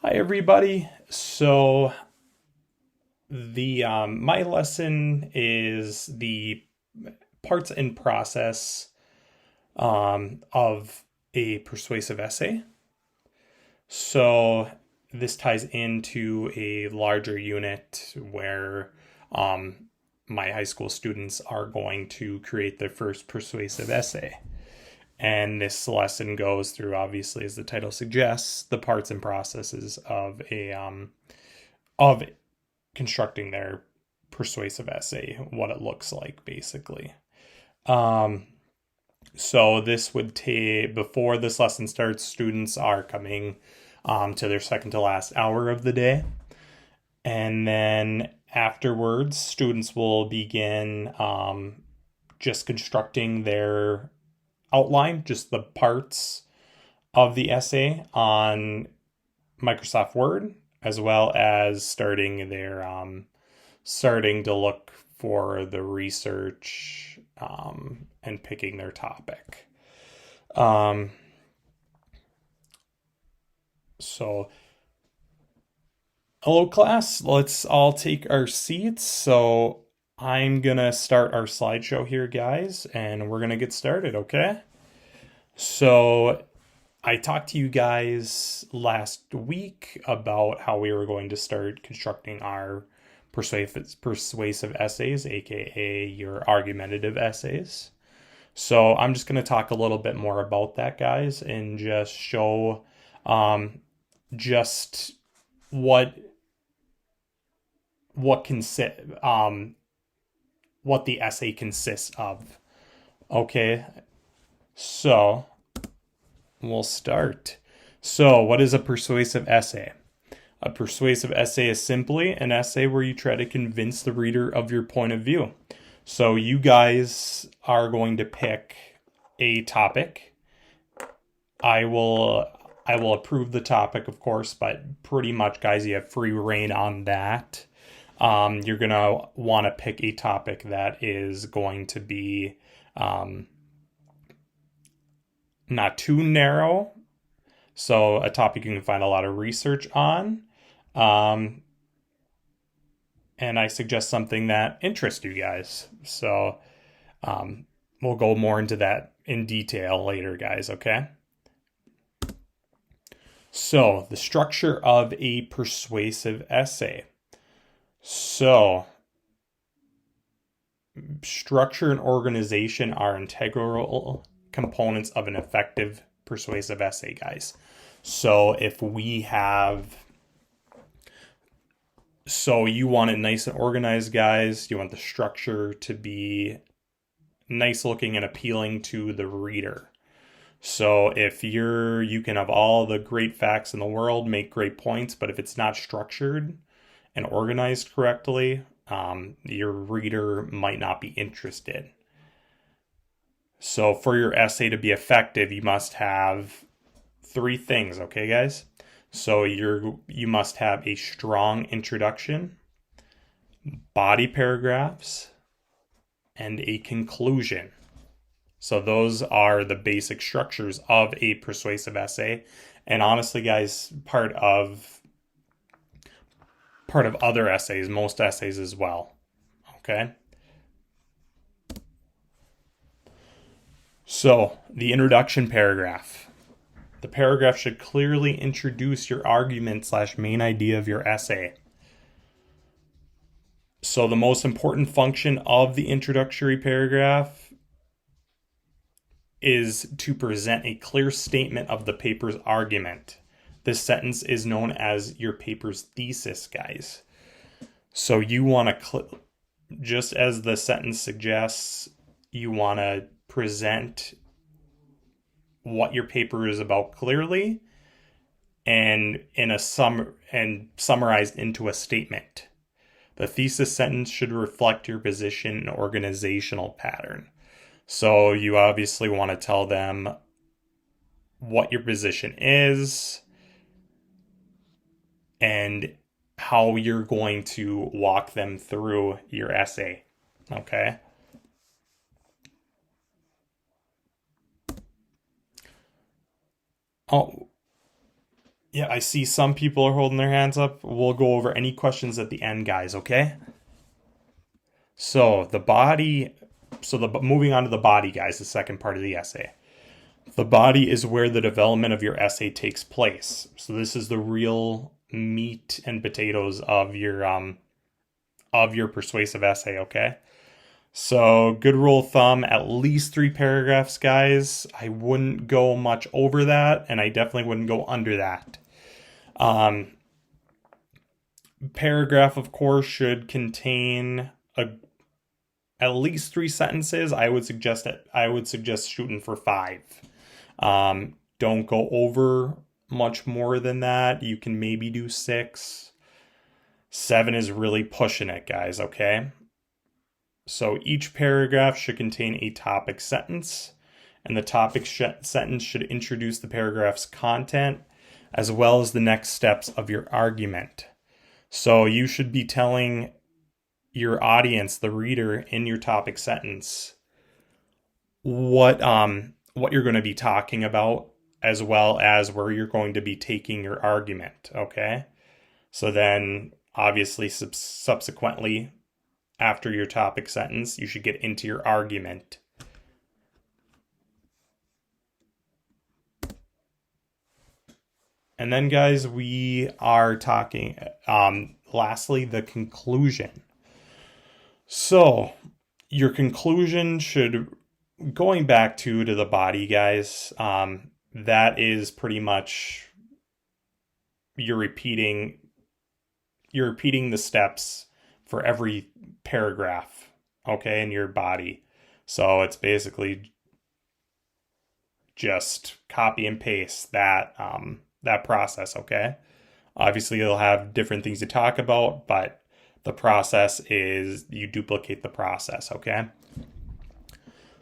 Hi everybody. So the my lesson is the parts and process of a persuasive essay. So this ties into a larger unit where um, my high school students are going to create their first persuasive essay. And this lesson goes through, obviously, as the title suggests, the parts and processes of constructing their persuasive essay, what it looks like, basically. Um, so this would take, before this lesson starts, students are coming to their second to last hour of the day. And then afterwards, students will begin just constructing their outline, just the parts of the essay on Microsoft Word, as well as starting to look for the research and picking their topic. Um, so, hello, class. Let's all take our seats. So, I'm gonna start our slideshow here, guys, and we're gonna get started, okay? So, I talked to you guys last week about how we were going to start constructing our persuasive essays, aka your argumentative essays. So I'm just going to talk a little bit more about that, guys, and just show um, just what what consi- what the essay consists of. Okay, so we'll start. So, what is a persuasive essay? A persuasive essay is simply an essay where you try to convince the reader of your point of view. So, you guys are going to pick a topic. I will approve the topic, of course, but pretty much, guys, you have free reign on that. You're gonna want to pick a topic that is going to be not too narrow. So a topic you can find a lot of research on. Um, and I suggest something that interests you guys. So we'll go more into that in detail later, guys, okay? So the structure of a persuasive essay. So structure and organization are integral components of an effective persuasive essay, guys. So if we have So you want it nice and organized, guys. You want the structure to be nice looking and appealing to the reader. So if you can have all the great facts in the world, make great points, but if it's not structured and organized correctly, your reader might not be interested. So for your essay to be effective, you must have three things, okay, guys? So you must have a strong introduction, body paragraphs, and a conclusion. So those are the basic structures of a persuasive essay. And honestly, guys, part of other essays, most essays as well. Okay? So, the introduction paragraph. The paragraph should clearly introduce your argument / main idea of your essay. So the most important function of the introductory paragraph is to present a clear statement of the paper's argument. This sentence is known as your paper's thesis, guys. So you want to, just as the sentence suggests, you want to present what your paper is about clearly and summarized into a statement. The thesis sentence should reflect your position and organizational pattern. So you obviously want to tell them what your position is and how you're going to walk them through your essay. Okay? Oh, Yeah, I see some people are holding their hands up. We'll go over any questions at the end, guys, okay? So, the body, moving on to the body, guys, the second part of the essay. The body is where the development of your essay takes place. So this is the real meat and potatoes of your persuasive essay, okay? So, good rule of thumb, at least 3 paragraphs, guys. I wouldn't go much over that, and I definitely wouldn't go under that. Paragraph, of course, should contain at least 3 sentences. I would suggest shooting for 5. Don't go over much more than that. You can maybe do 6. 7 is really pushing it, guys, okay? So each paragraph should contain a topic sentence, and the topic sentence should introduce the paragraph's content as well as the next steps of your argument. So you should be telling your audience, the reader, in your topic sentence what you're going to be talking about, as well as where you're going to be taking your argument, okay? So then, obviously, subsequently, after your topic sentence, you should get into your argument. And then, guys, we are talking, lastly, the conclusion. So, your conclusion should, going back to the body, guys, that is pretty much, you're repeating the steps for every paragraph, okay, in your body. So it's basically just copy and paste that process, okay? Obviously, you'll have different things to talk about, but the process is you duplicate the process, okay?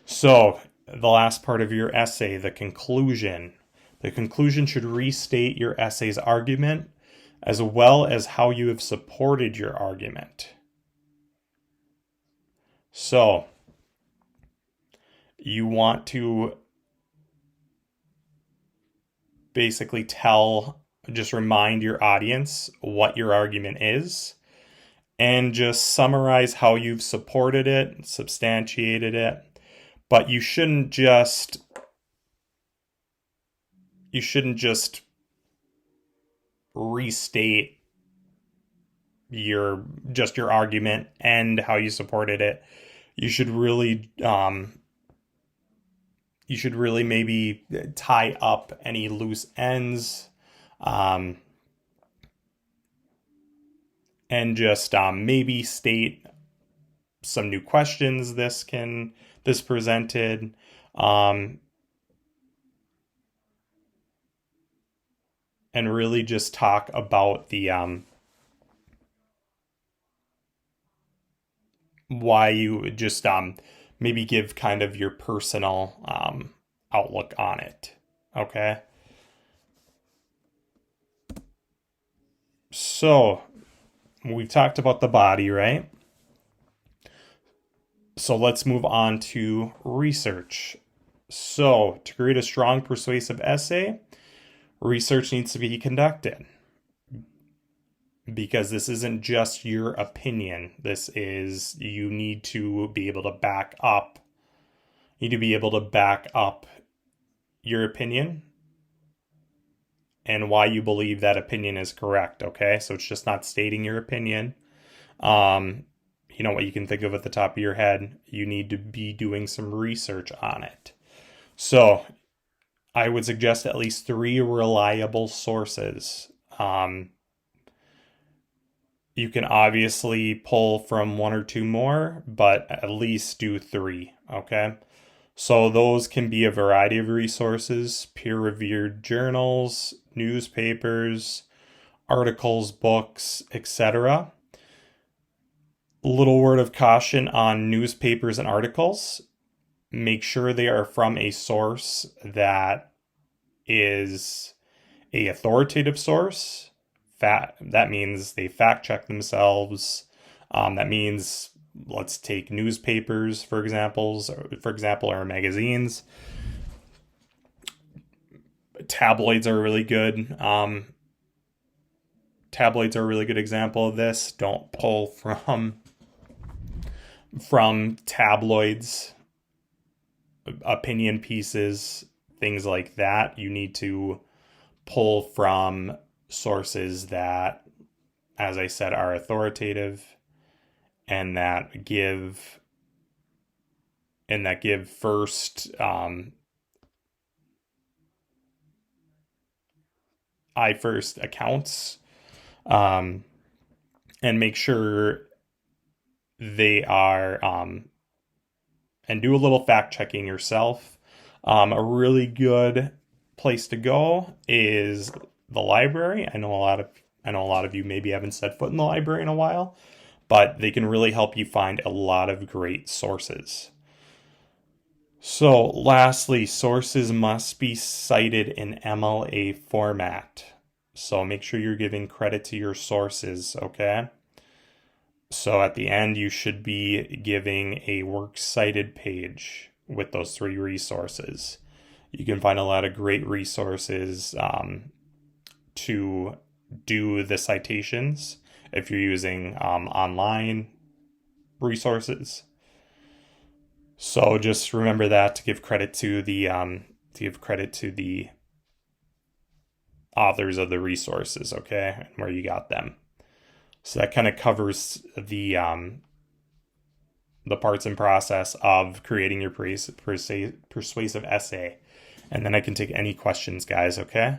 So the last part of your essay, the conclusion. The conclusion should restate your essay's argument as well as how you have supported your argument. So you want to basically just remind your audience what your argument is, and just summarize how you've supported it, substantiated it. But you shouldn't just restate your argument and how you supported it. You should really maybe tie up any loose ends, and just maybe state some new questions this presented, and really just talk about the why you just maybe give kind of your personal outlook on it, okay? So we've talked about the body, right? So let's move on to research. So to create a strong persuasive essay, research needs to be conducted, because this isn't just your opinion. You need to be able to back up your opinion and why you believe that opinion is correct, okay? So it's just not stating your opinion. What you can think of at the top of your head. You need to be doing some research on it. So I would suggest at least 3 reliable sources. You can obviously pull from 1 or 2 more, but at least do 3, okay? So those can be a variety of resources: peer-reviewed journals, newspapers, articles, books, etc. Little word of caution on newspapers and articles. Make sure they are from a source that is a authoritative source. That means they fact check themselves. That means, let's take newspapers, for example, or magazines. Tabloids are really good. tabloids are a really good example of this. Don't pull from tabloids, opinion pieces, things like that. You need to pull from sources that, as I said, are authoritative and that give first eye first accounts, and make sure they are and do a little fact checking yourself. A really good place to go is the library. I know a lot of you maybe haven't set foot in the library in a while, but they can really help you find a lot of great sources. So lastly, sources must be cited in MLA format. So make sure you're giving credit to your sources, okay? So at the end, you should be giving a works cited page with those 3 resources. You can find a lot of great resources to do the citations if you're using online resources. So just remember that to give credit to the authors of the resources, okay, and where you got them. So that kind of covers the parts and process of creating your persuasive essay. And then I can take any questions, guys, okay?